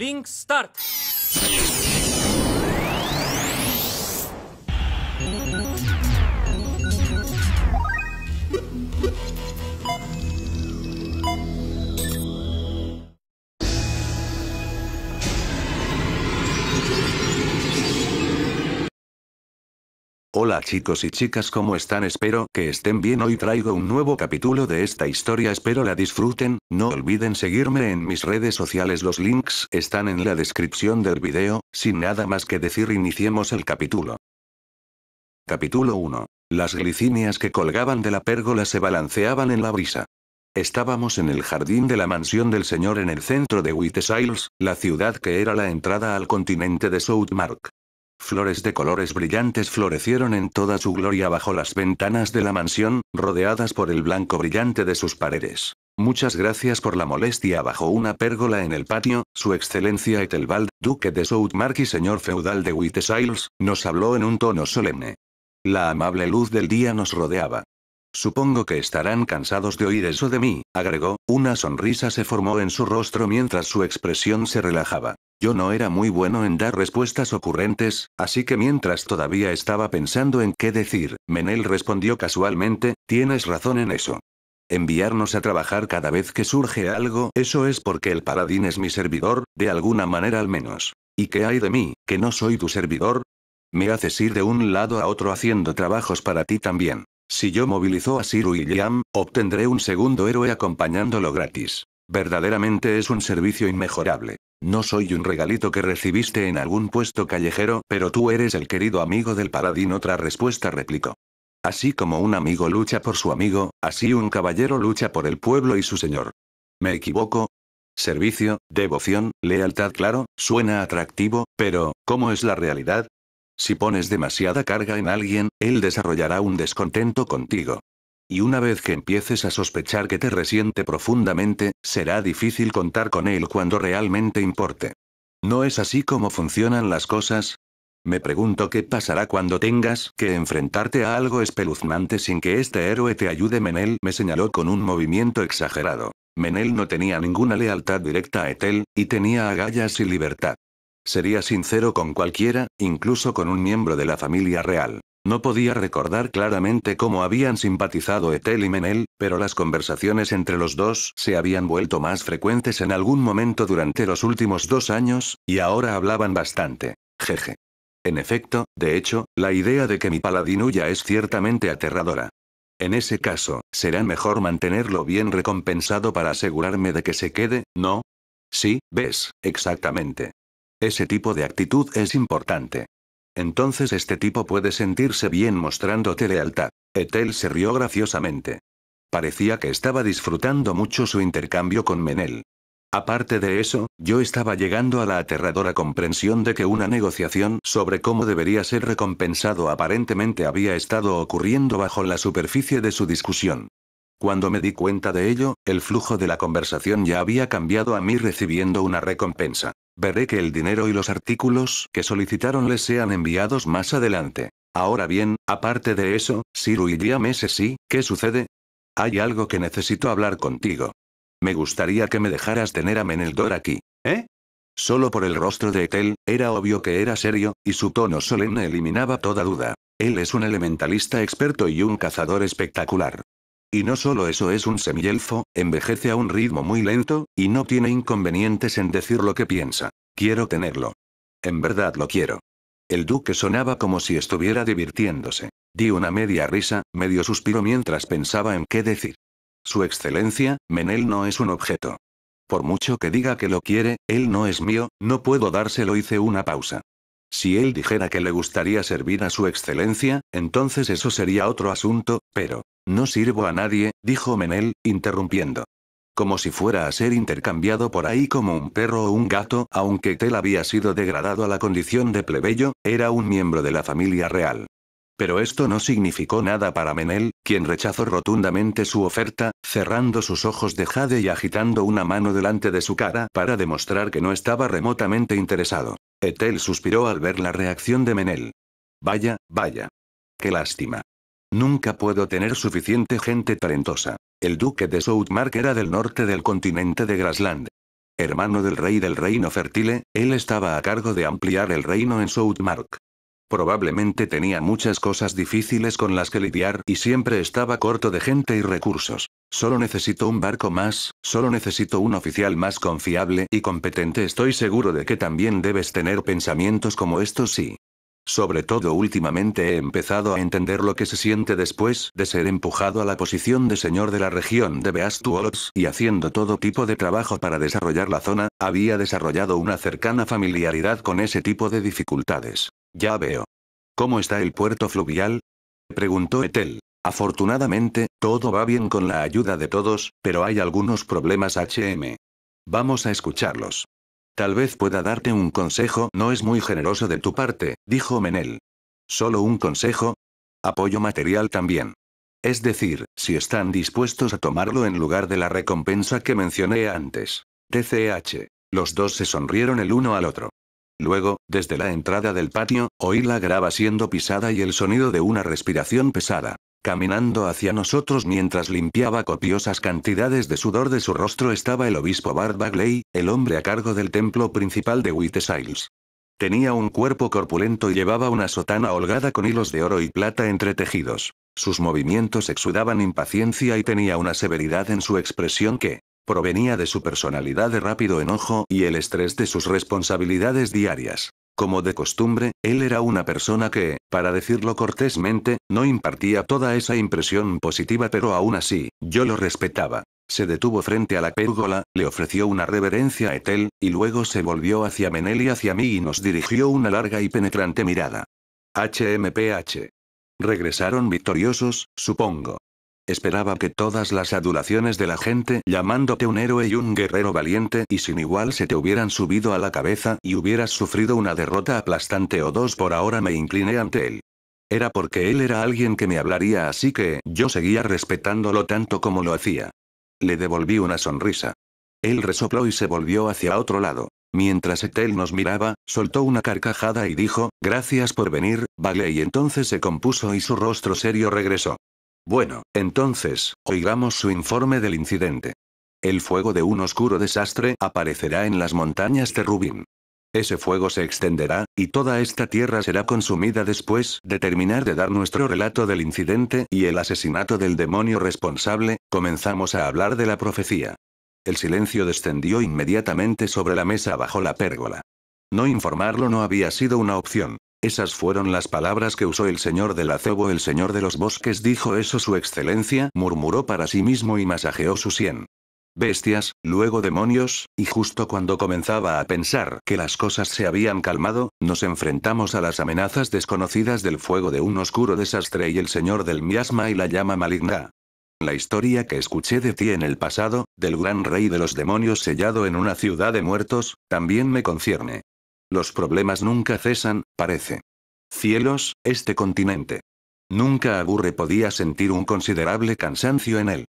Link Start. Hola chicos y chicas, ¿cómo están? Espero que estén bien. Hoy traigo un nuevo capítulo de esta historia, espero la disfruten. No olviden seguirme en mis redes sociales, los links están en la descripción del video. Sin nada más que decir, iniciemos el capítulo. Capítulo 1. Las glicinias que colgaban de la pérgola se balanceaban en la brisa. Estábamos en el jardín de la mansión del señor en el centro de Whiteshiles, la ciudad que era la entrada al continente de Southmark. Flores de colores brillantes florecieron en toda su gloria bajo las ventanas de la mansión, rodeadas por el blanco brillante de sus paredes. Muchas gracias por la molestia. Bajo una pérgola en el patio, su excelencia Ethelbald, duque de Southmark y señor feudal de Whiteshiles, nos habló en un tono solemne. La amable luz del día nos rodeaba. Supongo que estarán cansados de oír eso de mí, agregó. Una sonrisa se formó en su rostro mientras su expresión se relajaba. Yo no era muy bueno en dar respuestas ocurrentes, así que mientras todavía estaba pensando en qué decir, Menel respondió casualmente: tienes razón en eso. Enviarnos a trabajar cada vez que surge algo, eso es porque el paladín es mi servidor, de alguna manera al menos. ¿Y qué hay de mí, que no soy tu servidor? Me haces ir de un lado a otro haciendo trabajos para ti también. Si yo movilizo a Sir William, obtendré un segundo héroe acompañándolo gratis. Verdaderamente es un servicio inmejorable. No soy un regalito que recibiste en algún puesto callejero, pero tú eres el querido amigo del paladín. Otra respuesta replicó. Así como un amigo lucha por su amigo, así un caballero lucha por el pueblo y su señor. ¿Me equivoco? Servicio, devoción, lealtad, claro, suena atractivo, pero, ¿cómo es la realidad? Si pones demasiada carga en alguien, él desarrollará un descontento contigo. Y una vez que empieces a sospechar que te resiente profundamente, será difícil contar con él cuando realmente importe. ¿No es así como funcionan las cosas? Me pregunto qué pasará cuando tengas que enfrentarte a algo espeluznante sin que este héroe te ayude. Menel me señaló con un movimiento exagerado. Menel no tenía ninguna lealtad directa a Ethel, y tenía agallas y libertad. Sería sincero con cualquiera, incluso con un miembro de la familia real. No podía recordar claramente cómo habían simpatizado Ethel y Menel, pero las conversaciones entre los dos se habían vuelto más frecuentes en algún momento durante los últimos 2 años, y ahora hablaban bastante. Jeje. En efecto, de hecho, la idea de que mi paladín huya es ciertamente aterradora. En ese caso, será mejor mantenerlo bien recompensado para asegurarme de que se quede, ¿no? Sí, ves, exactamente. Ese tipo de actitud es importante. Entonces este tipo puede sentirse bien mostrándote lealtad. Ethel se rió graciosamente. Parecía que estaba disfrutando mucho su intercambio con Menel. Aparte de eso, yo estaba llegando a la aterradora comprensión de que una negociación sobre cómo debería ser recompensado aparentemente había estado ocurriendo bajo la superficie de su discusión. Cuando me di cuenta de ello, el flujo de la conversación ya había cambiado a mí recibiendo una recompensa. Veré que el dinero y los artículos que solicitaron les sean enviados más adelante. Ahora bien, aparte de eso, Sir William, ese sí, ¿qué sucede? Hay algo que necesito hablar contigo. Me gustaría que me dejaras tener a Meneldor aquí. ¿Eh? Solo por el rostro de Ethel, era obvio que era serio, y su tono solemne eliminaba toda duda. Él es un elementalista experto y un cazador espectacular. Y no solo eso, es un semielfo, envejece a un ritmo muy lento, y no tiene inconvenientes en decir lo que piensa. Quiero tenerlo. En verdad lo quiero. El duque sonaba como si estuviera divirtiéndose. Di una media risa, medio suspiro mientras pensaba en qué decir. Su excelencia, Menel no es un objeto. Por mucho que diga que lo quiere, él no es mío, no puedo dárselo. Hice una pausa. Si él dijera que le gustaría servir a su excelencia, entonces eso sería otro asunto, pero... No sirvo a nadie, dijo Menel, interrumpiendo. Como si fuera a ser intercambiado por ahí como un perro o un gato. Aunque Ethel había sido degradado a la condición de plebeyo, era un miembro de la familia real. Pero esto no significó nada para Menel, quien rechazó rotundamente su oferta, cerrando sus ojos de jade y agitando una mano delante de su cara para demostrar que no estaba remotamente interesado. Ethel suspiró al ver la reacción de Menel. Vaya, vaya. Qué lástima. Nunca puedo tener suficiente gente talentosa. El duque de Southmark era del norte del continente de Grasland. Hermano del rey del reino Fertile, él estaba a cargo de ampliar el reino en Southmark. Probablemente tenía muchas cosas difíciles con las que lidiar y siempre estaba corto de gente y recursos. Solo necesito un barco más, solo necesito un oficial más confiable y competente. Estoy seguro de que también debes tener pensamientos como estos, sí. Sobre todo últimamente he empezado a entender lo que se siente después de ser empujado a la posición de señor de la región de Beastwolves y haciendo todo tipo de trabajo para desarrollar la zona, había desarrollado una cercana familiaridad con ese tipo de dificultades. Ya veo. ¿Cómo está el puerto fluvial? Preguntó Ethel. Afortunadamente, todo va bien con la ayuda de todos, pero hay algunos problemas HM. Vamos a escucharlos. Tal vez pueda darte un consejo. No es muy generoso de tu parte, dijo Menel. ¿Solo un consejo? Apoyo material también. Es decir, si están dispuestos a tomarlo en lugar de la recompensa que mencioné antes. TCH. Los dos se sonrieron el uno al otro. Luego, desde la entrada del patio, oí la grava siendo pisada y el sonido de una respiración pesada. Caminando hacia nosotros mientras limpiaba copiosas cantidades de sudor de su rostro estaba el obispo Bart Bagley, el hombre a cargo del templo principal de Whiteshiles. Tenía un cuerpo corpulento y llevaba una sotana holgada con hilos de oro y plata entretejidos. Sus movimientos exudaban impaciencia y tenía una severidad en su expresión que provenía de su personalidad de rápido enojo y el estrés de sus responsabilidades diarias. Como de costumbre, él era una persona que, para decirlo cortésmente, no impartía toda esa impresión positiva, pero aún así, yo lo respetaba. Se detuvo frente a la pérgola, le ofreció una reverencia a Ethel, y luego se volvió hacia Menel y hacia mí y nos dirigió una larga y penetrante mirada. HMPH. Regresaron victoriosos, supongo. Esperaba que todas las adulaciones de la gente llamándote un héroe y un guerrero valiente y sin igual se te hubieran subido a la cabeza y hubieras sufrido una derrota aplastante o dos. Por ahora me incliné ante él. Era porque él era alguien que me hablaría, así que yo seguía respetándolo tanto como lo hacía. Le devolví una sonrisa. Él resopló y se volvió hacia otro lado. Mientras Ethel nos miraba, soltó una carcajada y dijo, gracias por venir, vale, y entonces se compuso y su rostro serio regresó. Bueno, entonces, oigamos su informe del incidente. El fuego de un oscuro desastre aparecerá en las montañas de Rubin. Ese fuego se extenderá, y toda esta tierra será consumida después de terminar de dar nuestro relato del incidente y el asesinato del demonio responsable, comenzamos a hablar de la profecía. El silencio descendió inmediatamente sobre la mesa bajo la pérgola. No informarlo no había sido una opción. Esas fueron las palabras que usó el señor del acebo. El señor de los bosques dijo eso, su excelencia, murmuró para sí mismo y masajeó su sien. Bestias, luego demonios, y justo cuando comenzaba a pensar que las cosas se habían calmado, nos enfrentamos a las amenazas desconocidas del fuego de un oscuro desastre y el señor del miasma y la llama maligna. La historia que escuché de ti en el pasado, del gran rey de los demonios sellado en una ciudad de muertos, también me concierne. Los problemas nunca cesan, parece. Cielos, este continente. Nunca aburre, podía sentir un considerable cansancio en él.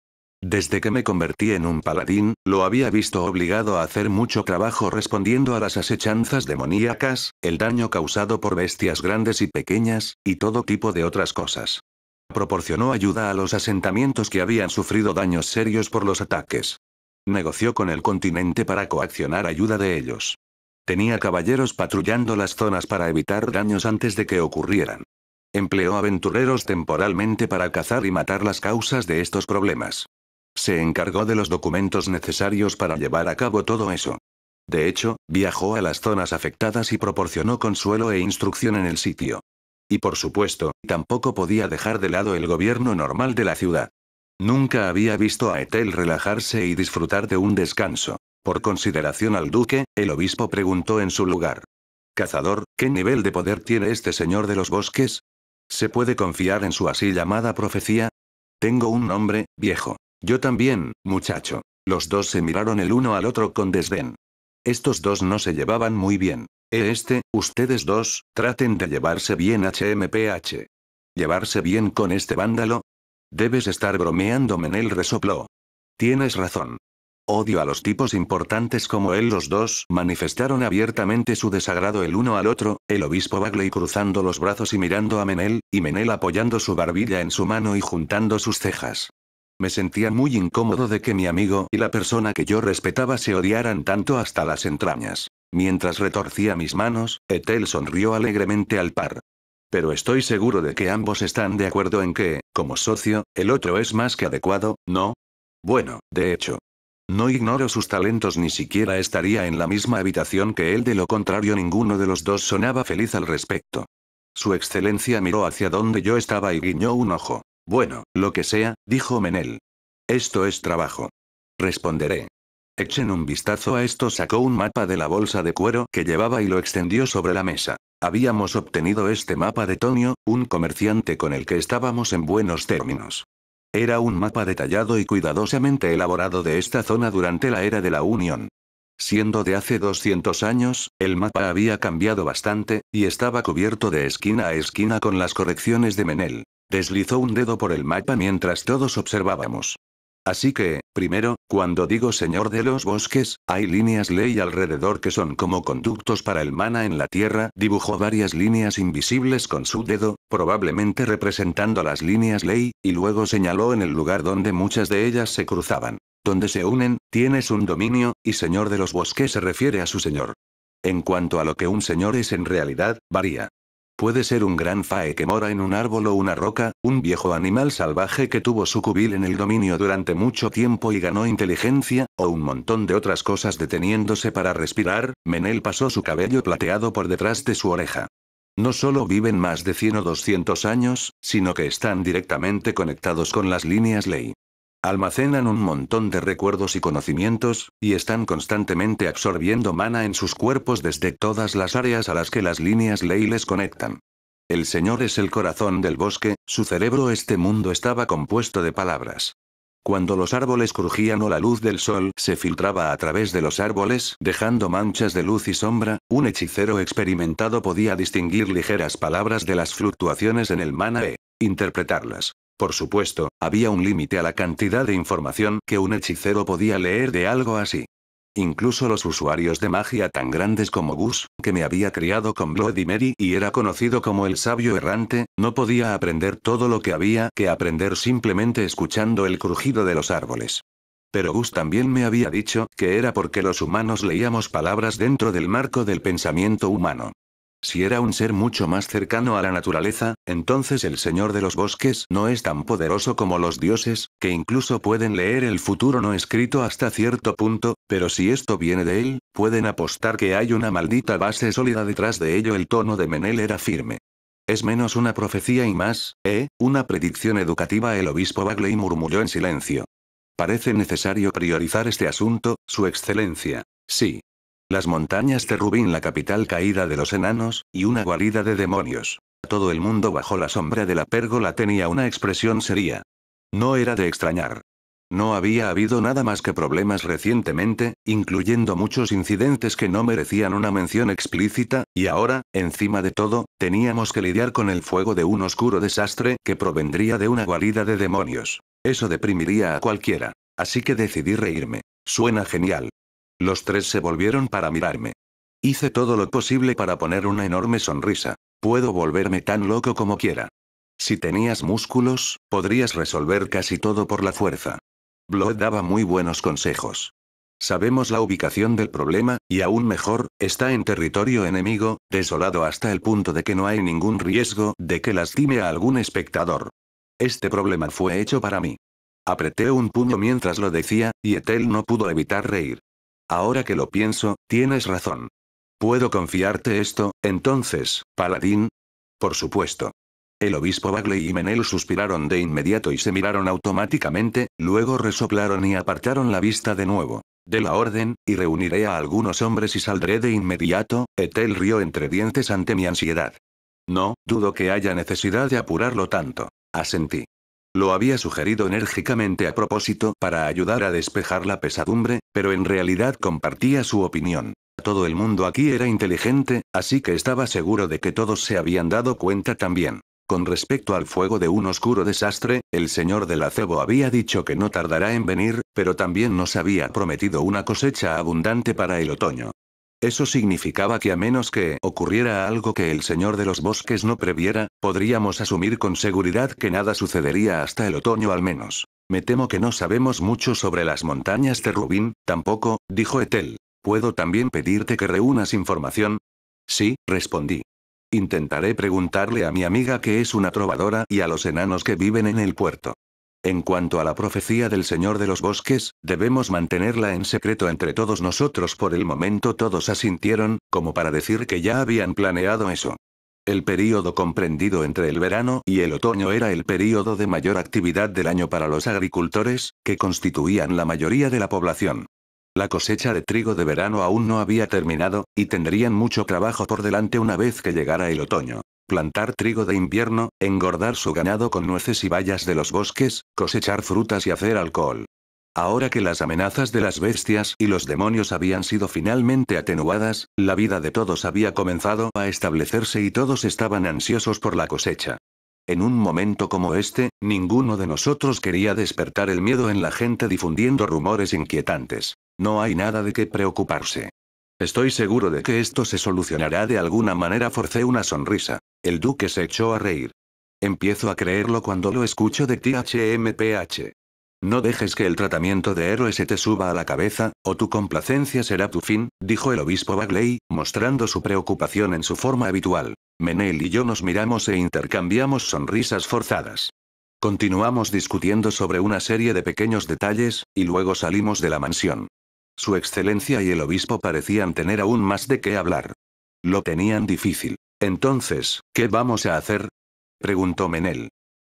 Desde que me convertí en un paladín, lo había visto obligado a hacer mucho trabajo respondiendo a las asechanzas demoníacas, el daño causado por bestias grandes y pequeñas, y todo tipo de otras cosas. Proporcionó ayuda a los asentamientos que habían sufrido daños serios por los ataques. Negoció con el continente para coaccionar ayuda de ellos. Tenía caballeros patrullando las zonas para evitar daños antes de que ocurrieran. Empleó aventureros temporalmente para cazar y matar las causas de estos problemas. Se encargó de los documentos necesarios para llevar a cabo todo eso. De hecho, viajó a las zonas afectadas y proporcionó consuelo e instrucción en el sitio. Y por supuesto, tampoco podía dejar de lado el gobierno normal de la ciudad. Nunca había visto a Ethel relajarse y disfrutar de un descanso. Por consideración al duque, el obispo preguntó en su lugar. Cazador, ¿qué nivel de poder tiene este señor de los bosques? ¿Se puede confiar en su así llamada profecía? Tengo un nombre, viejo. Yo también, muchacho. Los dos se miraron el uno al otro con desdén. Estos dos no se llevaban muy bien. Ustedes dos, traten de llevarse bien. HMPH. ¿Llevarse bien con este vándalo? Debes estar bromeando, Menel resopló. Tienes razón. Odio a los tipos importantes como él. Los dos manifestaron abiertamente su desagrado el uno al otro, el obispo Bagley cruzando los brazos y mirando a Menel, y Menel apoyando su barbilla en su mano y juntando sus cejas. Me sentía muy incómodo de que mi amigo y la persona que yo respetaba se odiaran tanto hasta las entrañas. Mientras retorcía mis manos, Ethel sonrió alegremente al par. Pero estoy seguro de que ambos están de acuerdo en que, como socio, el otro es más que adecuado, ¿no? Bueno, de hecho. No ignoro sus talentos, ni siquiera estaría en la misma habitación que él, de lo contrario ninguno de los dos sonaba feliz al respecto. Su excelencia miró hacia donde yo estaba y guiñó un ojo. Bueno, lo que sea, dijo Menel. Esto es trabajo. Responderé. Echen un vistazo a esto. Sacó un mapa de la bolsa de cuero que llevaba y lo extendió sobre la mesa. Habíamos obtenido este mapa de Tonio, un comerciante con el que estábamos en buenos términos. Era un mapa detallado y cuidadosamente elaborado de esta zona durante la era de la Unión. Siendo de hace 200 años, el mapa había cambiado bastante, y estaba cubierto de esquina a esquina con las correcciones de Menel. Deslizó un dedo por el mapa mientras todos observábamos. Así que, primero, cuando digo señor de los bosques, hay líneas ley alrededor que son como conductos para el mana en la tierra. Dibujó varias líneas invisibles con su dedo, probablemente representando las líneas ley, y luego señaló en el lugar donde muchas de ellas se cruzaban. Donde se unen, tienes un dominio, y señor de los bosques se refiere a su señor. En cuanto a lo que un señor es en realidad, varía. Puede ser un gran fae que mora en un árbol o una roca, un viejo animal salvaje que tuvo su cubil en el dominio durante mucho tiempo y ganó inteligencia, o un montón de otras cosas deteniéndose para respirar. Menel pasó su cabello plateado por detrás de su oreja. No solo viven más de 100 o 200 años, sino que están directamente conectados con las líneas ley. Almacenan un montón de recuerdos y conocimientos, y están constantemente absorbiendo mana en sus cuerpos desde todas las áreas a las que las líneas ley les conectan. El señor es el corazón del bosque, su cerebro. Este mundo estaba compuesto de palabras. Cuando los árboles crujían o la luz del sol se filtraba a través de los árboles, dejando manchas de luz y sombra, un hechicero experimentado podía distinguir ligeras palabras de las fluctuaciones en el mana e interpretarlas. Por supuesto, había un límite a la cantidad de información que un hechicero podía leer de algo así. Incluso los usuarios de magia tan grandes como Gus, que me había criado con Bloody Mary y era conocido como el sabio errante, no podía aprender todo lo que había que aprender simplemente escuchando el crujido de los árboles. Pero Gus también me había dicho que era porque los humanos leíamos palabras dentro del marco del pensamiento humano. Si era un ser mucho más cercano a la naturaleza, entonces el señor de los bosques no es tan poderoso como los dioses, que incluso pueden leer el futuro no escrito hasta cierto punto, pero si esto viene de él, pueden apostar que hay una maldita base sólida detrás de ello. El tono de Menel era firme. Es menos una profecía y más, una predicción educativa. El obispo Bagley murmuró en silencio. Parece necesario priorizar este asunto, su excelencia. Sí. Las montañas de Rubín, la capital caída de los enanos, y una guarida de demonios. Todo el mundo bajo la sombra de la pérgola tenía una expresión seria. No era de extrañar. No había habido nada más que problemas recientemente, incluyendo muchos incidentes que no merecían una mención explícita, y ahora, encima de todo, teníamos que lidiar con el fuego de un oscuro desastre que provendría de una guarida de demonios. Eso deprimiría a cualquiera. Así que decidí reírme. Suena genial. Los tres se volvieron para mirarme. Hice todo lo posible para poner una enorme sonrisa. Puedo volverme tan loco como quiera. Si tenías músculos, podrías resolver casi todo por la fuerza. Blood daba muy buenos consejos. Sabemos la ubicación del problema, y aún mejor, está en territorio enemigo, desolado hasta el punto de que no hay ningún riesgo de que lastime a algún espectador. Este problema fue hecho para mí. Apreté un puño mientras lo decía, y Ethel no pudo evitar reír. Ahora que lo pienso, tienes razón. ¿Puedo confiarte esto, entonces, paladín? Por supuesto. El obispo Bagley y Menel suspiraron de inmediato y se miraron automáticamente, luego resoplaron y apartaron la vista de nuevo. De la orden, y reuniré a algunos hombres y saldré de inmediato. Ethel rió entre dientes ante mi ansiedad. No, dudo que haya necesidad de apurarlo tanto. Asentí. Lo había sugerido enérgicamente a propósito para ayudar a despejar la pesadumbre, pero en realidad compartía su opinión. Todo el mundo aquí era inteligente, así que estaba seguro de que todos se habían dado cuenta también. Con respecto al fuego de un oscuro desastre, el señor del acebo había dicho que no tardará en venir, pero también nos había prometido una cosecha abundante para el otoño. Eso significaba que a menos que ocurriera algo que el señor de los bosques no previera, podríamos asumir con seguridad que nada sucedería hasta el otoño al menos. Me temo que no sabemos mucho sobre las montañas de Rubín, tampoco, dijo Ethel. ¿Puedo también pedirte que reúnas información? Sí, respondí. Intentaré preguntarle a mi amiga que es una trovadora y a los enanos que viven en el puerto. En cuanto a la profecía del Señor de los Bosques, debemos mantenerla en secreto entre todos nosotros. Por el momento todos asintieron, como para decir que ya habían planeado eso. El período comprendido entre el verano y el otoño era el período de mayor actividad del año para los agricultores, que constituían la mayoría de la población. La cosecha de trigo de verano aún no había terminado, y tendrían mucho trabajo por delante una vez que llegara el otoño. Plantar trigo de invierno, engordar su ganado con nueces y bayas de los bosques, cosechar frutas y hacer alcohol. Ahora que las amenazas de las bestias y los demonios habían sido finalmente atenuadas, la vida de todos había comenzado a establecerse y todos estaban ansiosos por la cosecha. En un momento como este, ninguno de nosotros quería despertar el miedo en la gente difundiendo rumores inquietantes. No hay nada de qué preocuparse. Estoy seguro de que esto se solucionará de alguna manera. Forcé una sonrisa. El duque se echó a reír. Empiezo a creerlo cuando lo escucho de ti, HMPH. No dejes que el tratamiento de héroe se te suba a la cabeza, o tu complacencia será tu fin, dijo el obispo Bagley, mostrando su preocupación en su forma habitual. Menel y yo nos miramos e intercambiamos sonrisas forzadas. Continuamos discutiendo sobre una serie de pequeños detalles, y luego salimos de la mansión. Su excelencia y el obispo parecían tener aún más de qué hablar. Lo tenían difícil. Entonces, ¿qué vamos a hacer?, preguntó Menel.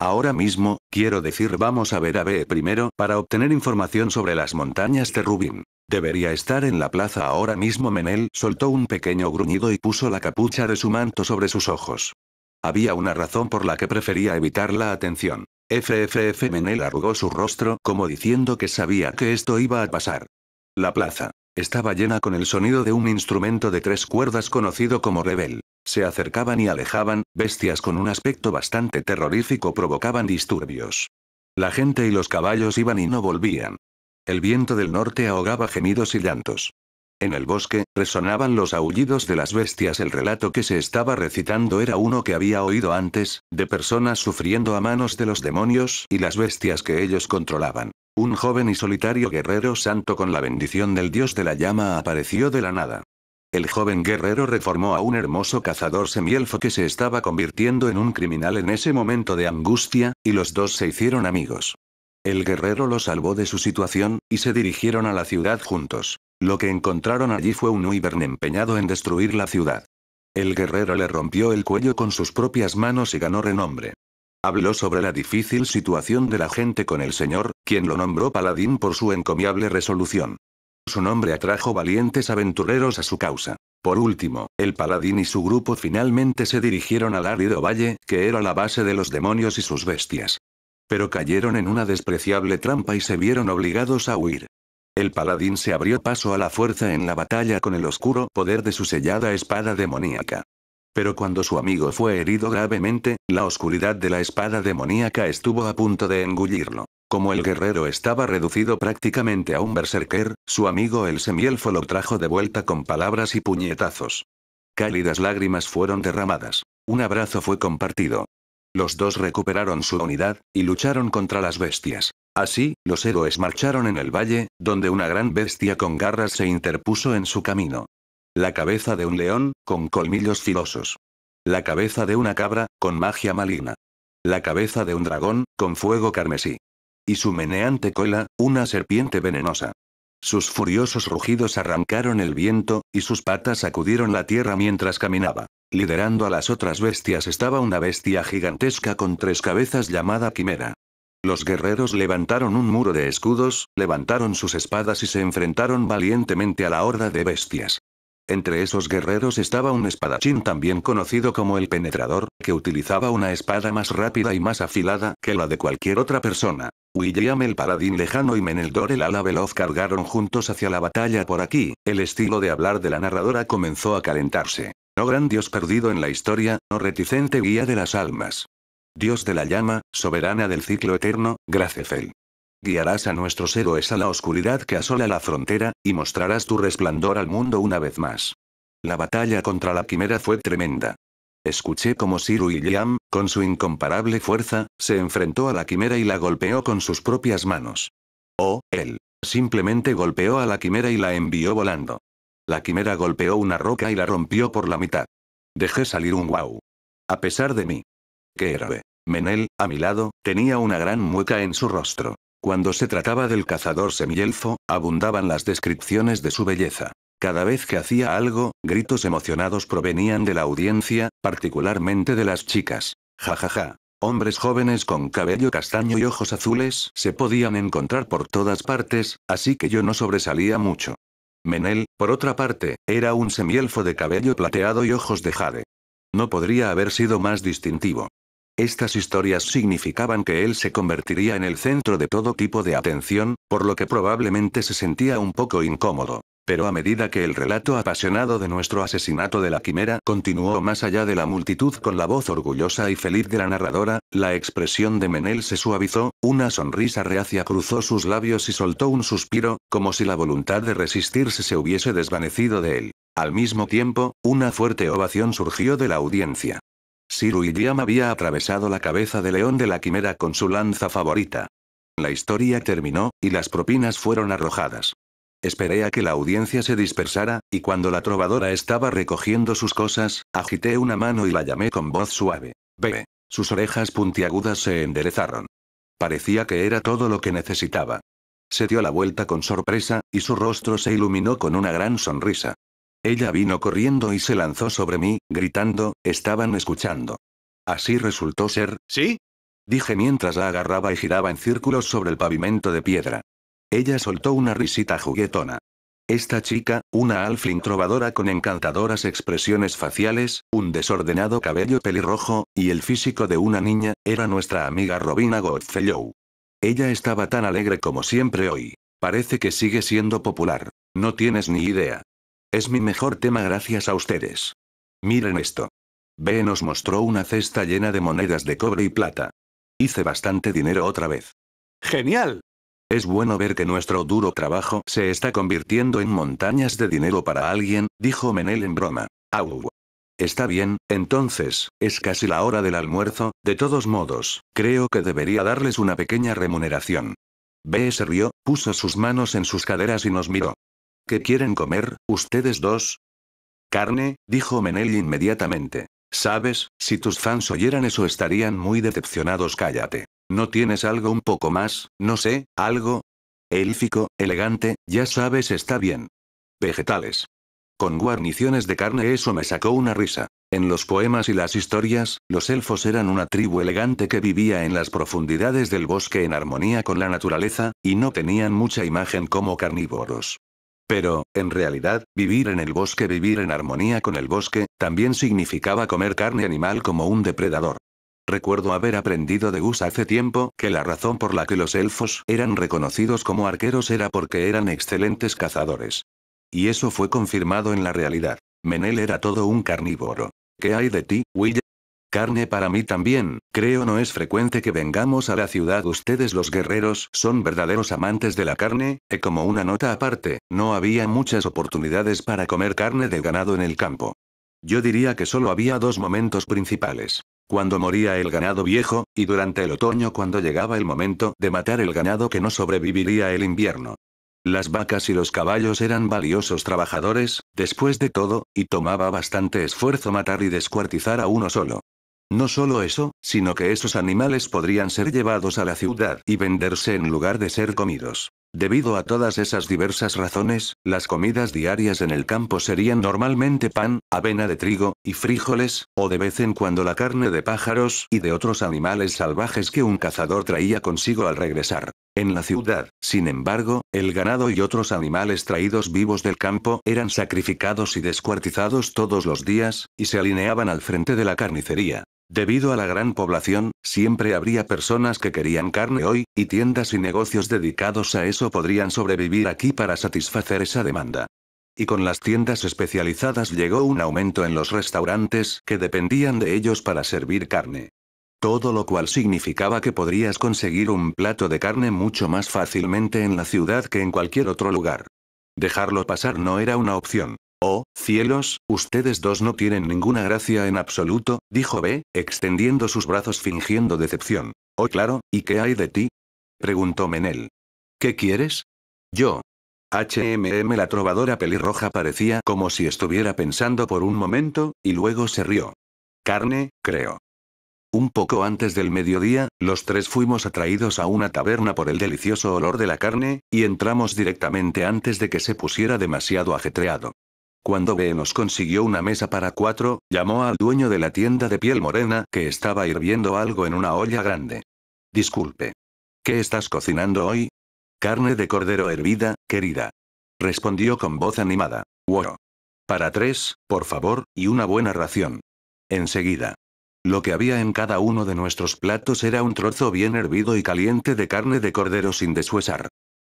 Ahora mismo, quiero decir, vamos a ver a B primero para obtener información sobre las montañas de Rubín. Debería estar en la plaza ahora mismo. Menel soltó un pequeño gruñido y puso la capucha de su manto sobre sus ojos. Había una razón por la que prefería evitar la atención. FFF. Menel arrugó su rostro como diciendo que sabía que esto iba a pasar. La plaza estaba llena con el sonido de un instrumento de 3 cuerdas conocido como rebel. Se acercaban y alejaban, bestias con un aspecto bastante terrorífico provocaban disturbios. La gente y los caballos iban y no volvían. El viento del norte ahogaba gemidos y llantos. En el bosque, resonaban los aullidos de las bestias. El relato que se estaba recitando era uno que había oído antes, de personas sufriendo a manos de los demonios y las bestias que ellos controlaban. Un joven y solitario guerrero santo con la bendición del dios de la llama apareció de la nada. El joven guerrero reformó a un hermoso cazador semielfo que se estaba convirtiendo en un criminal en ese momento de angustia, y los dos se hicieron amigos. El guerrero lo salvó de su situación, y se dirigieron a la ciudad juntos. Lo que encontraron allí fue un Wyvern empeñado en destruir la ciudad. El guerrero le rompió el cuello con sus propias manos y ganó renombre. Habló sobre la difícil situación de la gente con el Señor, quien lo nombró paladín por su encomiable resolución. Su nombre atrajo valientes aventureros a su causa. Por último, el paladín y su grupo finalmente se dirigieron al árido valle, que era la base de los demonios y sus bestias. Pero cayeron en una despreciable trampa y se vieron obligados a huir. El paladín se abrió paso a la fuerza en la batalla con el oscuro poder de su sellada espada demoníaca. Pero cuando su amigo fue herido gravemente, la oscuridad de la espada demoníaca estuvo a punto de engullirlo. Como el guerrero estaba reducido prácticamente a un berserker, su amigo el semielfo lo trajo de vuelta con palabras y puñetazos. Cálidas lágrimas fueron derramadas. Un abrazo fue compartido. Los dos recuperaron su unidad, y lucharon contra las bestias. Así, los héroes marcharon en el valle, donde una gran bestia con garras se interpuso en su camino. La cabeza de un león, con colmillos filosos. La cabeza de una cabra, con magia maligna. La cabeza de un dragón, con fuego carmesí. Y su meneante cola, una serpiente venenosa. Sus furiosos rugidos arrancaron el viento, y sus patas sacudieron la tierra mientras caminaba. Liderando a las otras bestias estaba una bestia gigantesca con 3 cabezas llamada Quimera. Los guerreros levantaron un muro de escudos, levantaron sus espadas y se enfrentaron valientemente a la horda de bestias. Entre esos guerreros estaba un espadachín también conocido como el Penetrador, que utilizaba una espada más rápida y más afilada que la de cualquier otra persona. William el paladín lejano y Meneldor el ala veloz cargaron juntos hacia la batalla. Por aquí, el estilo de hablar de la narradora comenzó a calentarse. Oh gran Dios perdido en la historia, oh reticente guía de las almas. Dios de la llama, soberana del ciclo eterno, Gracefel. Guiarás a nuestros héroes a la oscuridad que asola la frontera, y mostrarás tu resplandor al mundo una vez más. La batalla contra la quimera fue tremenda. Escuché como Siru y Liam, con su incomparable fuerza, se enfrentó a la quimera y la golpeó con sus propias manos. Oh, él. Simplemente golpeó a la quimera y la envió volando. La quimera golpeó una roca y la rompió por la mitad. Dejé salir un guau. A pesar de mí. ¡Qué héroe! Menel, a mi lado, tenía una gran mueca en su rostro. Cuando se trataba del cazador semielfo, abundaban las descripciones de su belleza. Cada vez que hacía algo, gritos emocionados provenían de la audiencia, particularmente de las chicas. Ja ja ja. Hombres jóvenes con cabello castaño y ojos azules se podían encontrar por todas partes, así que yo no sobresalía mucho. Menel, por otra parte, era un semielfo de cabello plateado y ojos de jade. No podría haber sido más distintivo. Estas historias significaban que él se convertiría en el centro de todo tipo de atención, por lo que probablemente se sentía un poco incómodo. Pero a medida que el relato apasionado de nuestro asesinato de la quimera continuó más allá de la multitud con la voz orgullosa y feliz de la narradora, la expresión de Menel se suavizó, una sonrisa reacia cruzó sus labios y soltó un suspiro, como si la voluntad de resistirse se hubiese desvanecido de él. Al mismo tiempo, una fuerte ovación surgió de la audiencia. Siru y Liam había atravesado la cabeza de león de la quimera con su lanza favorita. La historia terminó, y las propinas fueron arrojadas. Esperé a que la audiencia se dispersara, y cuando la trovadora estaba recogiendo sus cosas, agité una mano y la llamé con voz suave. Bebe. Sus orejas puntiagudas se enderezaron. Parecía que era todo lo que necesitaba. Se dio la vuelta con sorpresa, y su rostro se iluminó con una gran sonrisa. Ella vino corriendo y se lanzó sobre mí, gritando, estaban escuchando. Así resultó ser, ¿sí? Dije mientras la agarraba y giraba en círculos sobre el pavimento de piedra. Ella soltó una risita juguetona. Esta chica, una halfling trovadora con encantadoras expresiones faciales, un desordenado cabello pelirrojo, y el físico de una niña, era nuestra amiga Robina Goodfellow. Ella estaba tan alegre como siempre hoy. Parece que sigue siendo popular. No tienes ni idea. Es mi mejor tema gracias a ustedes. Miren esto. B nos mostró una cesta llena de monedas de cobre y plata. Hice bastante dinero otra vez. ¡Genial! Es bueno ver que nuestro duro trabajo se está convirtiendo en montañas de dinero para alguien, dijo Menel en broma. Au. Está bien, entonces, es casi la hora del almuerzo, de todos modos, creo que debería darles una pequeña remuneración. B se rió, puso sus manos en sus caderas y nos miró. ¿Qué quieren comer, ustedes dos? Carne, dijo Menel inmediatamente. Sabes, si tus fans oyeran eso estarían muy decepcionados. Cállate. ¿No tienes algo un poco más, no sé, algo? Élfico, elegante, ya sabes, está bien. Vegetales. Con guarniciones de carne. Eso me sacó una risa. En los poemas y las historias, los elfos eran una tribu elegante que vivía en las profundidades del bosque en armonía con la naturaleza, y no tenían mucha imagen como carnívoros. Pero, en realidad, vivir en el bosque, vivir en armonía con el bosque, también significaba comer carne animal como un depredador. Recuerdo haber aprendido de Gus hace tiempo que la razón por la que los elfos eran reconocidos como arqueros era porque eran excelentes cazadores. Y eso fue confirmado en la realidad. Menel era todo un carnívoro. ¿Qué hay de ti, Will? Carne para mí también, creo no es frecuente que vengamos a la ciudad. Ustedes los guerreros son verdaderos amantes de la carne, y como una nota aparte, no había muchas oportunidades para comer carne de ganado en el campo. Yo diría que solo había dos momentos principales. Cuando moría el ganado viejo, y durante el otoño cuando llegaba el momento de matar el ganado que no sobreviviría el invierno. Las vacas y los caballos eran valiosos trabajadores, después de todo, y tomaba bastante esfuerzo matar y descuartizar a uno solo. No solo eso, sino que esos animales podrían ser llevados a la ciudad y venderse en lugar de ser comidos. Debido a todas esas diversas razones, las comidas diarias en el campo serían normalmente pan, avena de trigo, y frijoles, o de vez en cuando la carne de pájaros y de otros animales salvajes que un cazador traía consigo al regresar. En la ciudad, sin embargo, el ganado y otros animales traídos vivos del campo eran sacrificados y descuartizados todos los días, y se alineaban al frente de la carnicería. Debido a la gran población, siempre habría personas que querían carne hoy, y tiendas y negocios dedicados a eso podrían sobrevivir aquí para satisfacer esa demanda. Y con las tiendas especializadas llegó un aumento en los restaurantes que dependían de ellos para servir carne. Todo lo cual significaba que podrías conseguir un plato de carne mucho más fácilmente en la ciudad que en cualquier otro lugar. Dejarlo pasar no era una opción. Oh, cielos, ustedes dos no tienen ninguna gracia en absoluto, dijo B, extendiendo sus brazos fingiendo decepción. Oh claro, ¿y qué hay de ti? Preguntó Menel. ¿Qué quieres? Yo. La trovadora pelirroja parecía como si estuviera pensando por un momento, y luego se rió. Carne, creo. Un poco antes del mediodía, los tres fuimos atraídos a una taberna por el delicioso olor de la carne, y entramos directamente antes de que se pusiera demasiado ajetreado. Cuando B nos consiguió una mesa para 4, llamó al dueño de la tienda de piel morena que estaba hirviendo algo en una olla grande. Disculpe. ¿Qué estás cocinando hoy? Carne de cordero hervida, querida. Respondió con voz animada. Wow. Para 3, por favor, y una buena ración. Enseguida. Lo que había en cada uno de nuestros platos era un trozo bien hervido y caliente de carne de cordero sin deshuesar.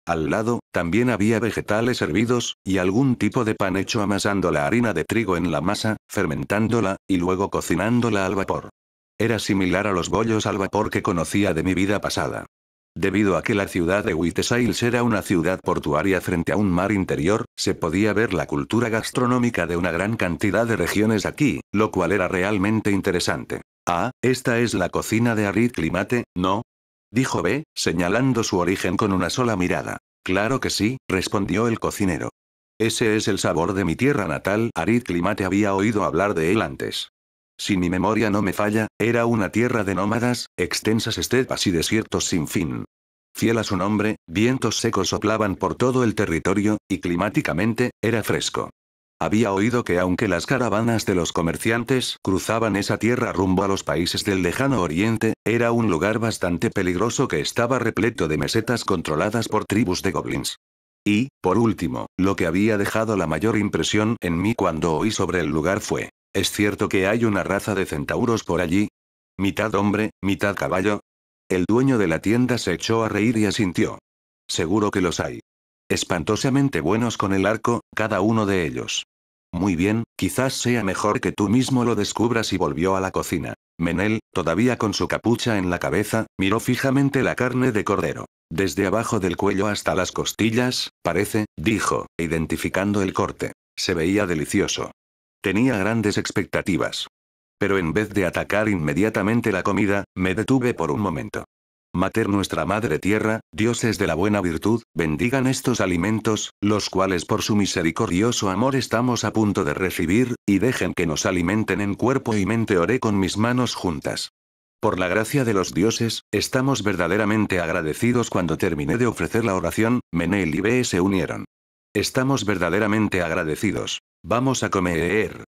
Al lado, también había vegetales hervidos, y algún tipo de pan hecho amasando la harina de trigo en la masa, fermentándola, y luego cocinándola al vapor. Era similar a los bollos al vapor que conocía de mi vida pasada. Debido a que la ciudad de Whitesales era una ciudad portuaria frente a un mar interior, se podía ver la cultura gastronómica de una gran cantidad de regiones aquí, lo cual era realmente interesante. Ah, esta es la cocina de Arid Climate, ¿no? Dijo B, señalando su origen con una sola mirada. Claro que sí, respondió el cocinero. Ese es el sabor de mi tierra natal, Arid Climate había oído hablar de él antes. Si mi memoria no me falla, era una tierra de nómadas, extensas estepas y desiertos sin fin. Fiel a su nombre, vientos secos soplaban por todo el territorio, y climáticamente, era fresco. Había oído que aunque las caravanas de los comerciantes cruzaban esa tierra rumbo a los países del lejano oriente, era un lugar bastante peligroso que estaba repleto de mesetas controladas por tribus de goblins. Y, por último, lo que había dejado la mayor impresión en mí cuando oí sobre el lugar fue: ¿es cierto que hay una raza de centauros por allí? ¿Mitad hombre, mitad caballo? El dueño de la tienda se echó a reír y asintió. Seguro que los hay. Espantosamente buenos con el arco, cada uno de ellos. Muy bien, quizás sea mejor que tú mismo lo descubras, y volvió a la cocina. Menel, todavía con su capucha en la cabeza, miró fijamente la carne de cordero. Desde abajo del cuello hasta las costillas, parece, dijo, identificando el corte. Se veía delicioso. Tenía grandes expectativas. Pero en vez de atacar inmediatamente la comida, me detuve por un momento. Mater nuestra madre tierra, dioses de la buena virtud, bendigan estos alimentos, los cuales por su misericordioso amor estamos a punto de recibir, y dejen que nos alimenten en cuerpo y mente. Oré con mis manos juntas. Por la gracia de los dioses, estamos verdaderamente agradecidos. Cuando terminé de ofrecer la oración, Menel y B se unieron. Estamos verdaderamente agradecidos. Vamos a comer.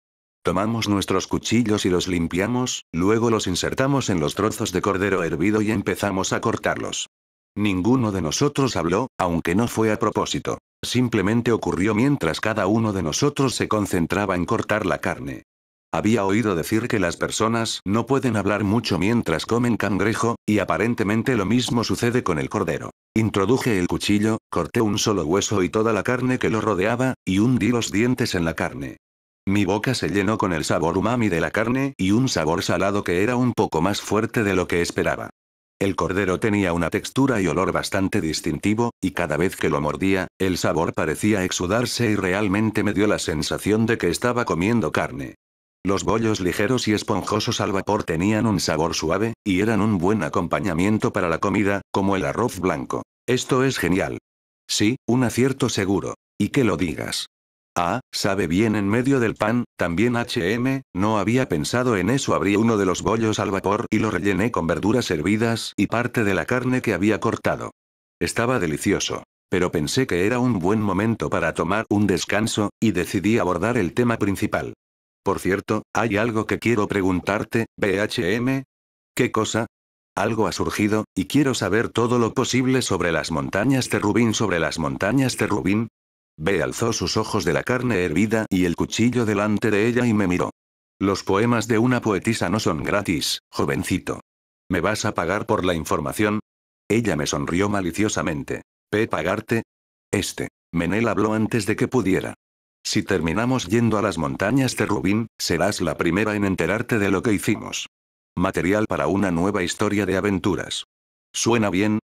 Tomamos nuestros cuchillos y los limpiamos, luego los insertamos en los trozos de cordero hervido y empezamos a cortarlos. Ninguno de nosotros habló, aunque no fue a propósito. Simplemente ocurrió mientras cada uno de nosotros se concentraba en cortar la carne. Había oído decir que las personas no pueden hablar mucho mientras comen cangrejo, y aparentemente lo mismo sucede con el cordero. Introduje el cuchillo, corté un solo hueso y toda la carne que lo rodeaba, y hundí los dientes en la carne. Mi boca se llenó con el sabor umami de la carne y un sabor salado que era un poco más fuerte de lo que esperaba. El cordero tenía una textura y olor bastante distintivo, y cada vez que lo mordía, el sabor parecía exudarse y realmente me dio la sensación de que estaba comiendo carne. Los bollos ligeros y esponjosos al vapor tenían un sabor suave, y eran un buen acompañamiento para la comida, como el arroz blanco. Esto es genial. Sí, un acierto seguro. Y que lo digas. Ah, sabe bien en medio del pan, también no había pensado en eso. Abrí uno de los bollos al vapor y lo rellené con verduras hervidas y parte de la carne que había cortado. Estaba delicioso. Pero pensé que era un buen momento para tomar un descanso, y decidí abordar el tema principal. Por cierto, hay algo que quiero preguntarte, BHM. ¿Qué cosa? Algo ha surgido, y quiero saber todo lo posible sobre las montañas de Rubín. ¿Sobre las montañas de Rubín? B alzó sus ojos de la carne hervida y el cuchillo delante de ella y me miró. Los poemas de una poetisa no son gratis, jovencito. ¿Me vas a pagar por la información? Ella me sonrió maliciosamente. ¿Pagarte? Menel habló antes de que pudiera. Si terminamos yendo a las montañas de Rubín, serás la primera en enterarte de lo que hicimos. Material para una nueva historia de aventuras. ¿Suena bien?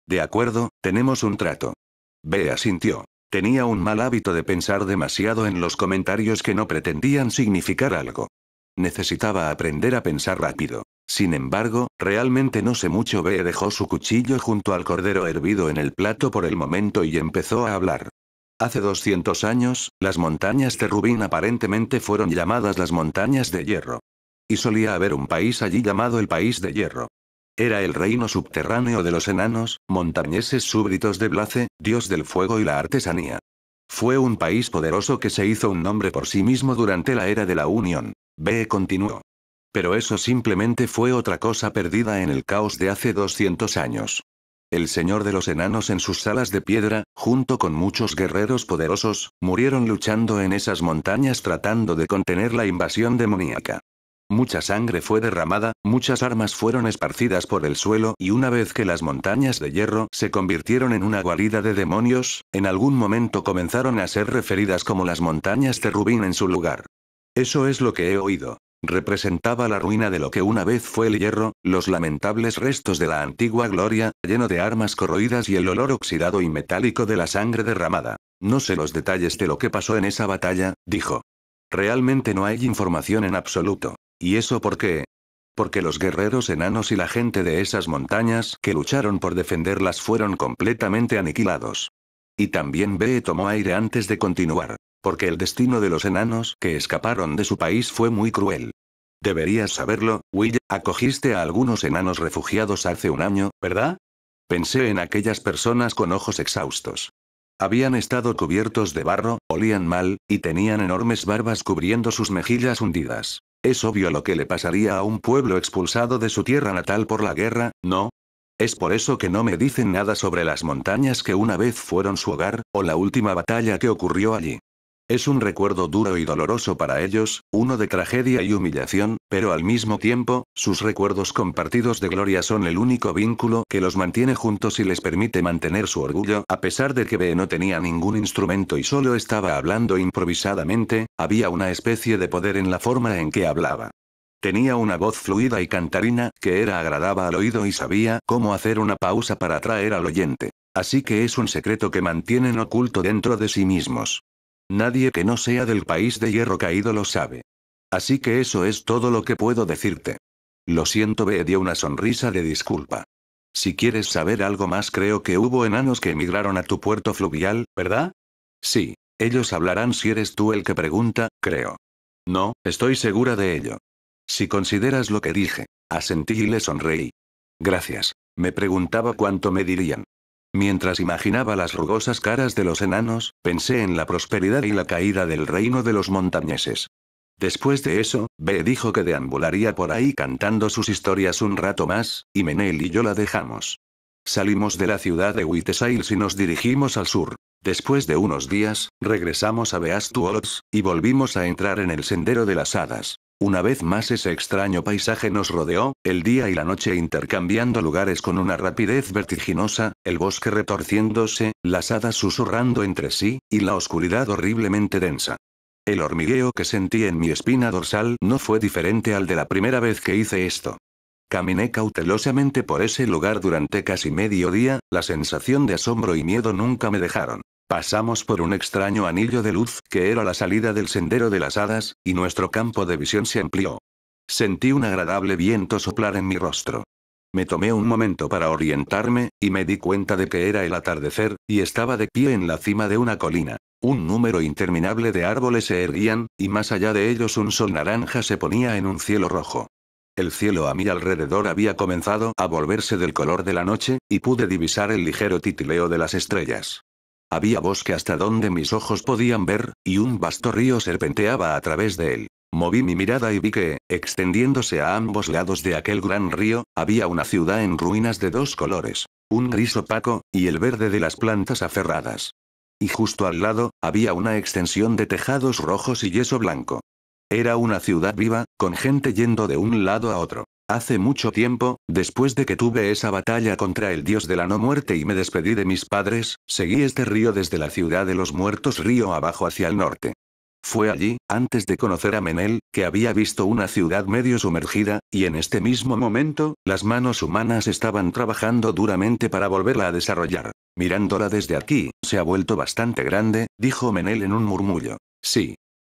De acuerdo, tenemos un trato. B asintió. Tenía un mal hábito de pensar demasiado en los comentarios que no pretendían significar algo. Necesitaba aprender a pensar rápido. Sin embargo, realmente no sé mucho. Bee dejó su cuchillo junto al cordero hervido en el plato por el momento y empezó a hablar. Hace 200 años, las montañas de Rubín aparentemente fueron llamadas las montañas de hierro. Y solía haber un país allí llamado el País de Hierro. Era el reino subterráneo de los enanos, montañeses súbditos de Blaze, dios del fuego y la artesanía. Fue un país poderoso que se hizo un nombre por sí mismo durante la era de la Unión. Bee continuó. Pero eso simplemente fue otra cosa perdida en el caos de hace 200 años. El señor de los enanos en sus salas de piedra, junto con muchos guerreros poderosos, murieron luchando en esas montañas tratando de contener la invasión demoníaca. Mucha sangre fue derramada, muchas armas fueron esparcidas por el suelo y una vez que las montañas de hierro se convirtieron en una guarida de demonios, en algún momento comenzaron a ser referidas como las montañas de Rubín en su lugar. Eso es lo que he oído. Representaba la ruina de lo que una vez fue el hierro, los lamentables restos de la antigua gloria, lleno de armas corroídas y el olor oxidado y metálico de la sangre derramada. No sé los detalles de lo que pasó en esa batalla, dijo. Realmente no hay información en absoluto. ¿Y eso por qué? Porque los guerreros enanos y la gente de esas montañas que lucharon por defenderlas fueron completamente aniquilados. Y también Bee tomó aire antes de continuar. Porque el destino de los enanos que escaparon de su país fue muy cruel. Deberías saberlo, Will, acogiste a algunos enanos refugiados hace un año, ¿verdad? Pensé en aquellas personas con ojos exhaustos. Habían estado cubiertos de barro, olían mal, y tenían enormes barbas cubriendo sus mejillas hundidas. Es obvio lo que le pasaría a un pueblo expulsado de su tierra natal por la guerra, ¿no? Es por eso que no me dicen nada sobre las montañas que una vez fueron su hogar, o la última batalla que ocurrió allí. Es un recuerdo duro y doloroso para ellos, uno de tragedia y humillación, pero al mismo tiempo, sus recuerdos compartidos de gloria son el único vínculo que los mantiene juntos y les permite mantener su orgullo. A pesar de que Bee no tenía ningún instrumento y solo estaba hablando improvisadamente, había una especie de poder en la forma en que hablaba. Tenía una voz fluida y cantarina que era agradable al oído y sabía cómo hacer una pausa para atraer al oyente. Así que es un secreto que mantienen oculto dentro de sí mismos. Nadie que no sea del País de Hierro Caído lo sabe. Así que eso es todo lo que puedo decirte. Lo siento. Bee dio una sonrisa de disculpa. Si quieres saber algo más, creo que hubo enanos que emigraron a tu puerto fluvial, ¿verdad? Sí. Ellos hablarán si eres tú el que pregunta, creo. No, estoy segura de ello. Si consideras lo que dije. Asentí y le sonreí. Gracias. Me preguntaba cuánto me dirían. Mientras imaginaba las rugosas caras de los enanos, pensé en la prosperidad y la caída del reino de los montañeses. Después de eso, Bee dijo que deambularía por ahí cantando sus historias un rato más, y Menel y yo la dejamos. Salimos de la ciudad de Whitesales y nos dirigimos al sur. Después de unos días, regresamos a Beast Woods, y volvimos a entrar en el sendero de las hadas. Una vez más ese extraño paisaje nos rodeó, el día y la noche intercambiando lugares con una rapidez vertiginosa, el bosque retorciéndose, las hadas susurrando entre sí, y la oscuridad horriblemente densa. El hormigueo que sentí en mi espina dorsal no fue diferente al de la primera vez que hice esto. Caminé cautelosamente por ese lugar durante casi medio día, la sensación de asombro y miedo nunca me dejaron. Pasamos por un extraño anillo de luz que era la salida del sendero de las hadas, y nuestro campo de visión se amplió. Sentí un agradable viento soplar en mi rostro. Me tomé un momento para orientarme, y me di cuenta de que era el atardecer, y estaba de pie en la cima de una colina. Un número interminable de árboles se erguían, y más allá de ellos un sol naranja se ponía en un cielo rojo. El cielo a mi alrededor había comenzado a volverse del color de la noche, y pude divisar el ligero titileo de las estrellas. Había bosque hasta donde mis ojos podían ver, y un vasto río serpenteaba a través de él. Moví mi mirada y vi que, extendiéndose a ambos lados de aquel gran río, había una ciudad en ruinas de dos colores, un gris opaco, y el verde de las plantas aferradas. Y justo al lado, había una extensión de tejados rojos y yeso blanco. Era una ciudad viva, con gente yendo de un lado a otro. Hace mucho tiempo, después de que tuve esa batalla contra el dios de la no muerte y me despedí de mis padres, seguí este río desde la ciudad de los muertos río abajo hacia el norte. Fue allí, antes de conocer a Menel, que había visto una ciudad medio sumergida, y en este mismo momento, las manos humanas estaban trabajando duramente para volverla a desarrollar. Mirándola desde aquí, se ha vuelto bastante grande, dijo Menel en un murmullo. Sí.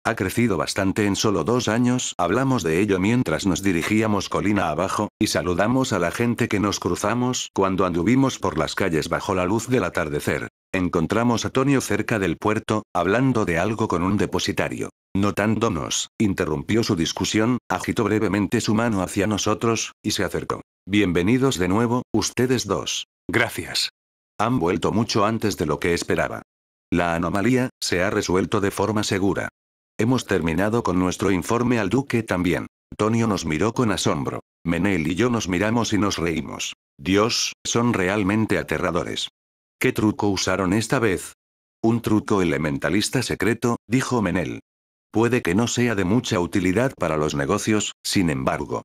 Ha crecido bastante en solo 2 años. Hablamos de ello mientras nos dirigíamos colina abajo, y saludamos a la gente que nos cruzamos cuando anduvimos por las calles bajo la luz del atardecer. Encontramos a Tonio cerca del puerto, hablando de algo con un depositario. Notándonos, interrumpió su discusión, agitó brevemente su mano hacia nosotros, y se acercó. Bienvenidos de nuevo, ustedes dos. Gracias. Han vuelto mucho antes de lo que esperaba. La anomalía se ha resuelto de forma segura. Hemos terminado con nuestro informe al duque también. Tonio nos miró con asombro. Menel y yo nos miramos y nos reímos. Dios, son realmente aterradores. ¿Qué truco usaron esta vez? Un truco elementalista secreto, dijo Menel. Puede que no sea de mucha utilidad para los negocios, sin embargo.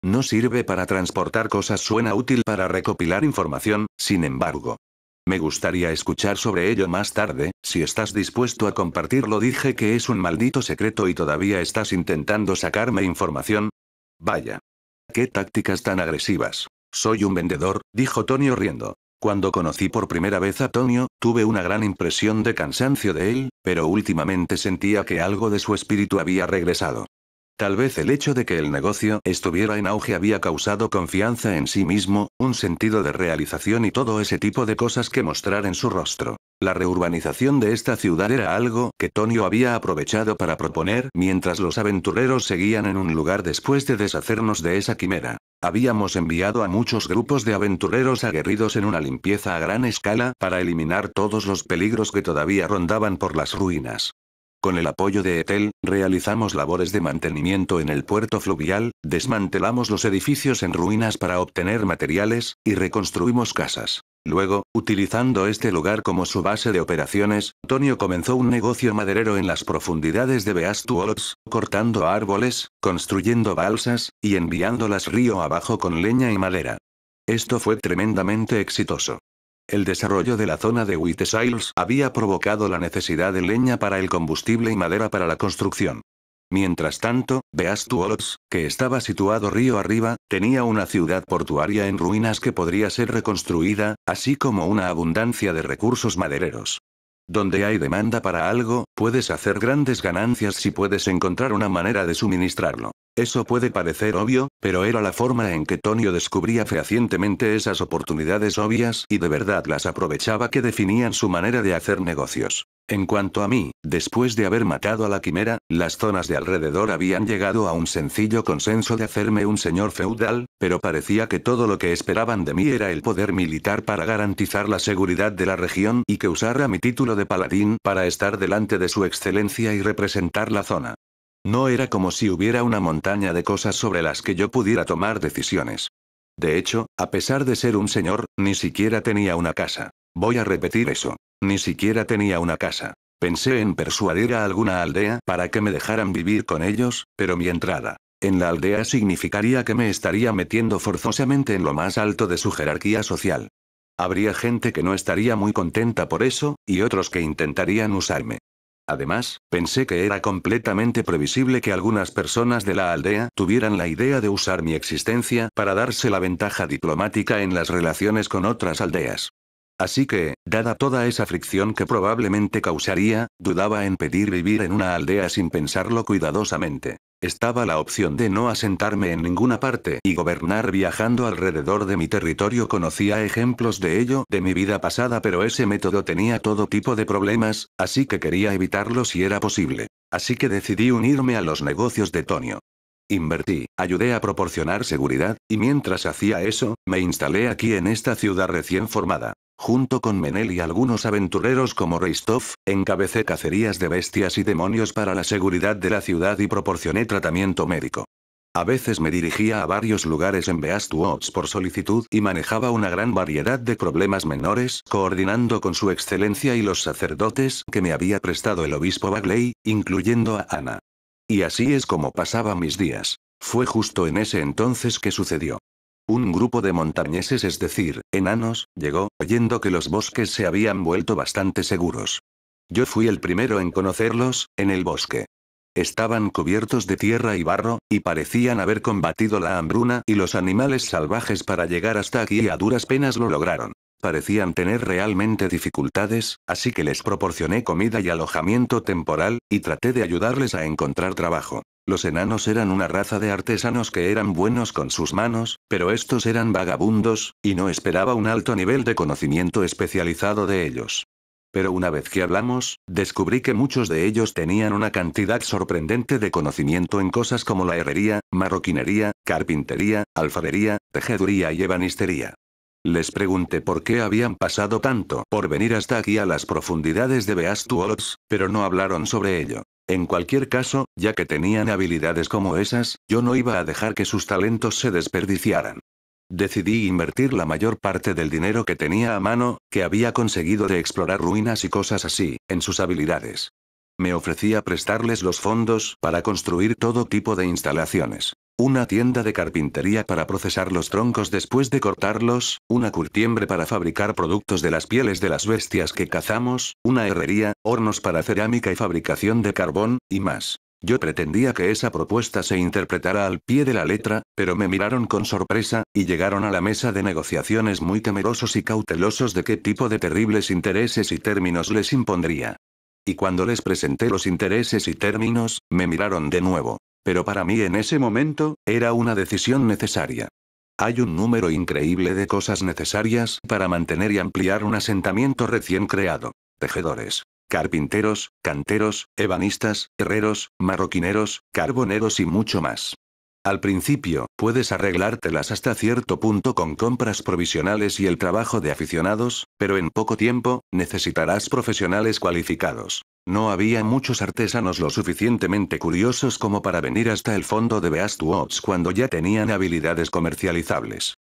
No sirve para transportar cosas, suena útil para recopilar información, sin embargo. Me gustaría escuchar sobre ello más tarde, si estás dispuesto a compartirlo. Dije que es un maldito secreto y todavía estás intentando sacarme información. Vaya. ¿Qué tácticas tan agresivas? Soy un vendedor, dijo Tonio riendo. Cuando conocí por primera vez a Tonio, tuve una gran impresión de cansancio de él, pero últimamente sentía que algo de su espíritu había regresado. Tal vez el hecho de que el negocio estuviera en auge había causado confianza en sí mismo, un sentido de realización y todo ese tipo de cosas que mostrar en su rostro. La reurbanización de esta ciudad era algo que Tonio había aprovechado para proponer mientras los aventureros seguían en un lugar después de deshacernos de esa quimera. Habíamos enviado a muchos grupos de aventureros aguerridos en una limpieza a gran escala para eliminar todos los peligros que todavía rondaban por las ruinas. Con el apoyo de Ethel, realizamos labores de mantenimiento en el puerto fluvial, desmantelamos los edificios en ruinas para obtener materiales, y reconstruimos casas. Luego, utilizando este lugar como su base de operaciones, Tonio comenzó un negocio maderero en las profundidades de Beast Woods, cortando árboles, construyendo balsas, y enviándolas río abajo con leña y madera. Esto fue tremendamente exitoso. El desarrollo de la zona de Whitesales había provocado la necesidad de leña para el combustible y madera para la construcción. Mientras tanto, Beast Woods, que estaba situado río arriba, tenía una ciudad portuaria en ruinas que podría ser reconstruida, así como una abundancia de recursos madereros. Donde hay demanda para algo, puedes hacer grandes ganancias si puedes encontrar una manera de suministrarlo. Eso puede parecer obvio, pero era la forma en que Tonio descubría fehacientemente esas oportunidades obvias y de verdad las aprovechaba que definían su manera de hacer negocios. En cuanto a mí, después de haber matado a la quimera, las zonas de alrededor habían llegado a un sencillo consenso de hacerme un señor feudal, pero parecía que todo lo que esperaban de mí era el poder militar para garantizar la seguridad de la región y que usara mi título de paladín para estar delante de su excelencia y representar la zona. No era como si hubiera una montaña de cosas sobre las que yo pudiera tomar decisiones. De hecho, a pesar de ser un señor, ni siquiera tenía una casa. Voy a repetir eso. Ni siquiera tenía una casa. Pensé en persuadir a alguna aldea para que me dejaran vivir con ellos, pero mi entrada en la aldea significaría que me estaría metiendo forzosamente en lo más alto de su jerarquía social. Habría gente que no estaría muy contenta por eso, y otros que intentarían usarme. Además, pensé que era completamente previsible que algunas personas de la aldea tuvieran la idea de usar mi existencia para darse la ventaja diplomática en las relaciones con otras aldeas. Así que, dada toda esa fricción que probablemente causaría, dudaba en pedir vivir en una aldea sin pensarlo cuidadosamente. Estaba la opción de no asentarme en ninguna parte y gobernar viajando alrededor de mi territorio. Conocía ejemplos de ello de mi vida pasada, pero ese método tenía todo tipo de problemas, así que quería evitarlo si era posible. Así que decidí unirme a los negocios de Tonio. Invertí, ayudé a proporcionar seguridad, y mientras hacía eso, me instalé aquí en esta ciudad recién formada. Junto con Menel y algunos aventureros como Reistov, encabecé cacerías de bestias y demonios para la seguridad de la ciudad y proporcioné tratamiento médico. A veces me dirigía a varios lugares en Beast Woods por solicitud y manejaba una gran variedad de problemas menores, coordinando con su excelencia y los sacerdotes que me había prestado el obispo Bagley, incluyendo a Ana. Y así es como pasaba mis días. Fue justo en ese entonces que sucedió. Un grupo de montañeses, es decir, enanos, llegó, oyendo que los bosques se habían vuelto bastante seguros. Yo fui el primero en conocerlos, en el bosque. Estaban cubiertos de tierra y barro, y parecían haber combatido la hambruna y los animales salvajes para llegar hasta aquí y a duras penas lo lograron. parecían tener realmente dificultades, así que les proporcioné comida y alojamiento temporal, y traté de ayudarles a encontrar trabajo. Los enanos eran una raza de artesanos que eran buenos con sus manos, pero estos eran vagabundos, y no esperaba un alto nivel de conocimiento especializado de ellos. Pero una vez que hablamos, descubrí que muchos de ellos tenían una cantidad sorprendente de conocimiento en cosas como la herrería, marroquinería, carpintería, alfarería, tejeduría y ebanistería. Les pregunté por qué habían pasado tanto por venir hasta aquí a las profundidades de Beast Woods, pero no hablaron sobre ello. En cualquier caso, ya que tenían habilidades como esas, yo no iba a dejar que sus talentos se desperdiciaran. Decidí invertir la mayor parte del dinero que tenía a mano, que había conseguido de explorar ruinas y cosas así, en sus habilidades. Me ofrecía prestarles los fondos para construir todo tipo de instalaciones. Una tienda de carpintería para procesar los troncos después de cortarlos, una curtiembre para fabricar productos de las pieles de las bestias que cazamos, una herrería, hornos para cerámica y fabricación de carbón, y más. Yo pretendía que esa propuesta se interpretara al pie de la letra, pero me miraron con sorpresa, y llegaron a la mesa de negociaciones muy temerosos y cautelosos de qué tipo de terribles intereses y términos les impondría. Y cuando les presenté los intereses y términos, me miraron de nuevo. Pero para mí en ese momento, era una decisión necesaria. Hay un número increíble de cosas necesarias para mantener y ampliar un asentamiento recién creado. Tejedores, carpinteros, canteros, ebanistas, herreros, marroquineros, carboneros y mucho más. Al principio, puedes arreglártelas hasta cierto punto con compras provisionales y el trabajo de aficionados, pero en poco tiempo, necesitarás profesionales cualificados. No había muchos artesanos lo suficientemente curiosos como para venir hasta el fondo de Beast Woods cuando ya tenían habilidades comercializables.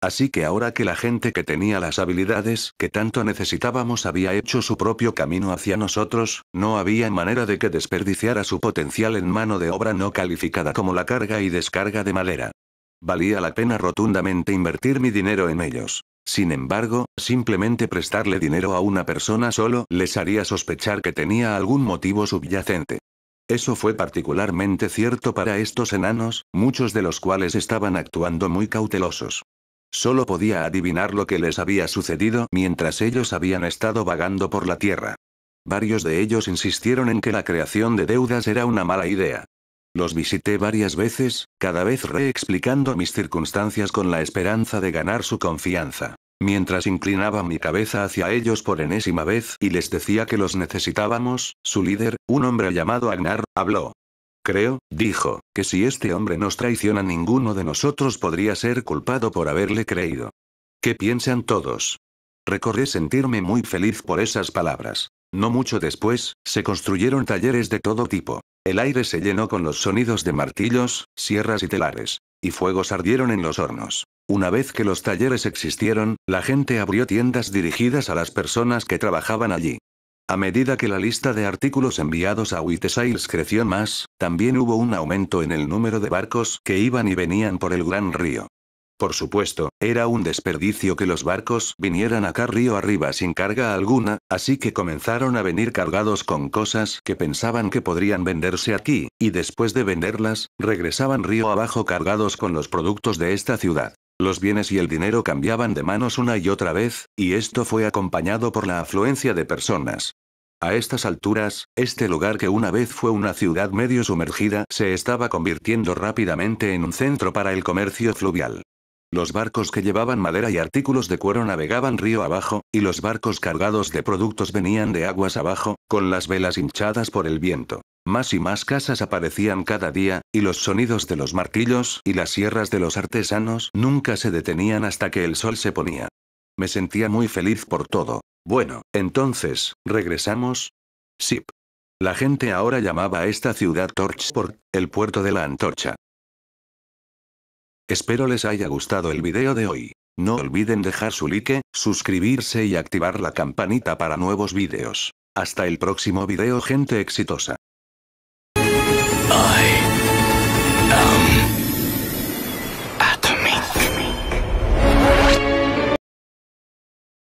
Así que ahora que la gente que tenía las habilidades que tanto necesitábamos había hecho su propio camino hacia nosotros, no había manera de que desperdiciara su potencial en mano de obra no calificada como la carga y descarga de madera. Valía la pena rotundamente invertir mi dinero en ellos. Sin embargo, simplemente prestarle dinero a una persona solo les haría sospechar que tenía algún motivo subyacente. Eso fue particularmente cierto para estos enanos, muchos de los cuales estaban actuando muy cautelosos. Solo podía adivinar lo que les había sucedido mientras ellos habían estado vagando por la tierra. Varios de ellos insistieron en que la creación de deudas era una mala idea. Los visité varias veces, cada vez reexplicando mis circunstancias con la esperanza de ganar su confianza. Mientras inclinaba mi cabeza hacia ellos por enésima vez y les decía que los necesitábamos, su líder, un hombre llamado Agnar, habló. Creo, dijo, que si este hombre nos traiciona ninguno de nosotros podría ser culpado por haberle creído. ¿Qué piensan todos? Recordé sentirme muy feliz por esas palabras. No mucho después, se construyeron talleres de todo tipo. El aire se llenó con los sonidos de martillos, sierras y telares. Y fuegos ardieron en los hornos. Una vez que los talleres existieron, la gente abrió tiendas dirigidas a las personas que trabajaban allí. A medida que la lista de artículos enviados a Witesales creció más, también hubo un aumento en el número de barcos que iban y venían por el gran río. Por supuesto, era un desperdicio que los barcos vinieran acá río arriba sin carga alguna, así que comenzaron a venir cargados con cosas que pensaban que podrían venderse aquí, y después de venderlas, regresaban río abajo cargados con los productos de esta ciudad. Los bienes y el dinero cambiaban de manos una y otra vez, y esto fue acompañado por la afluencia de personas. A estas alturas, este lugar que una vez fue una ciudad medio sumergida se estaba convirtiendo rápidamente en un centro para el comercio fluvial. Los barcos que llevaban madera y artículos de cuero navegaban río abajo, y los barcos cargados de productos venían de aguas abajo, con las velas hinchadas por el viento. Más y más casas aparecían cada día, y los sonidos de los martillos y las sierras de los artesanos nunca se detenían hasta que el sol se ponía. Me sentía muy feliz por todo. Bueno, entonces, ¿regresamos? Sí. La gente ahora llamaba a esta ciudad Torchport, el puerto de la antorcha. Espero les haya gustado el video de hoy. No olviden dejar su like, suscribirse y activar la campanita para nuevos videos. Hasta el próximo video, gente exitosa.